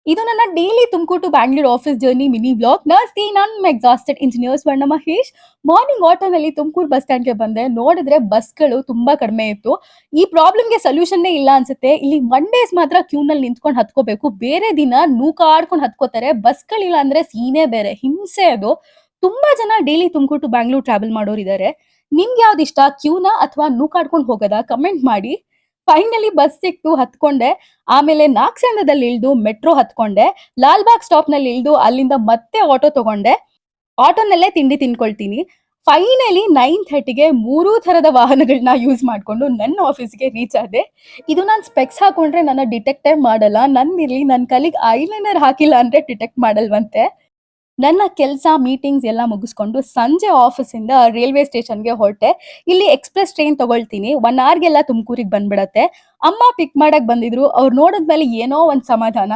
ಇದು ನನ್ನ daily Tumakuru to Bangalore office journey mini vlog. ನಾನು exhausted engineer Swarna Mahesh. Morning ಆಟೋನಲ್ಲಿ ತುಮಕೂರು ಬಸ್ ಸ್ಟ್ಯಾಂಡ್‌ಗೆ ಬಂದೆ. ನೋಡಿದ್ರೆ ಬಸ್‌ಗಳು ತುಂಬಾ ಕಡಿಮೆ ಇತ್ತು. ಈ ಪ್ರಾಬ್ಲಮ್‌ಗೆ ಸೊಲ್ಯೂಷನ್ನೇ ಇಲ್ಲ ಅನ್ಸುತ್ತೆ. ಇಲ್ಲಿ ಮಂಡೇಸ್ ಮಾತ್ರ ಕ್ಯೂನಲ್ಲಿ ನಿಂತ್ಕೊಂಡು ಹತ್ಕೋಬೇಕು. ಬೇರೆ ದಿನ ನೂಕಾಡ್ಕೊಂಡು ಹತ್ಕೋತಾರೆ. ಬಸ್‌ಗಳಿಲ್ಲ ಅಂದ್ರೆ ಸೀನೇ ಬೇರೆ. ಹಿಂಸೆ ಅದು. ತುಂಬಾ ಜನ daily Tumakuru to Bangalore travel ಮಾಡೋರಿದ್ದಾರೆ. ನಿಮ್ಗೆ ಯಾವ್ದು ಇಷ್ಟ? ಕ್ಯೂನಾ ಅಥವಾ ನೂಕಾಡ್ಕೊಂಡು ಹೋಗೋದಾ? ಕಮೆಂಟ್ ಮಾಡಿ. ಫೈನಲಿ ಬಸ್ ಸಿಕ್ತು, ಹತ್ಕೊಂಡೆ. ಆಮೇಲೆ ನಾಗಸಂದ್ರದಲ್ಲಿ ಇಳ್ದು ಮೆಟ್ರೋ ಹತ್ಕೊಂಡೆ. ಲಾಲ್‌ಬಾಗ್ ಸ್ಟಾಪ್‌ನಲ್ಲಿ ಇಳ್ದು ಅಲ್ಲಿಂದ ಮತ್ತೆ ಆಟೋ ತಗೊಂಡೆ. ಆಟೋನಲ್ಲೇ ತಿಂಡಿ ತಿನ್ಕೊಳ್ತೀನಿ. ಫೈನಲಿ 9:30ಗೆ ಮೂರೂ ಥರದ ವಾಹನಗಳನ್ನ ಯೂಸ್ ಮಾಡ್ಕೊಂಡು ನನ್ನ ಆಫೀಸ್‌ಗೆ ರೀಚ್ ಆದೆ. ಇದು ನಾನ್ ಸ್ಪೆಕ್ಸ್ ಹಾಕೊಂಡ್ರೆ ನನ್ನ ಡಿಟೆಕ್ಟೇ ಮಾಡಲ್ಲ. ನಂದಿರ್ಲಿ ನನ್ ಕೈಲಿಗ್ ಐಲೈನರ್ ಹಾಕಿಲ್ಲ ಅಂದ್ರೆ ಡಿಟೆಕ್ಟ್ ಮಾಡಲ್ವಂತೆ. ನನ್ನ ಕೆಲಸ, ಮೀಟಿಂಗ್ಸ್ ಎಲ್ಲ ಮುಗಿಸ್ಕೊಂಡು ಸಂಜೆ ಆಫೀಸಿಂದ ರೈಲ್ವೆ ಸ್ಟೇಷನ್‌ಗೆ ಹೊರಟೆ. ಇಲ್ಲಿ ಎಕ್ಸ್‌ಪ್ರೆಸ್ ಟ್ರೈನ್ ತಗೊಳ್ತೀನಿ. 1 ಅವರ್‌ಗೆಲ್ಲ ತುಮಕೂರಿಗೆ ಬಂದ್ಬಿಡತ್ತೆ. ಅಮ್ಮ ಪಿಕ್ ಮಾಡಕ್ ಬಂದಿದ್ರು. ಅವ್ರು ನೋಡಿದ್ಮೇಲೆ ಏನೋ ಒಂದ್ ಸಮಾಧಾನ.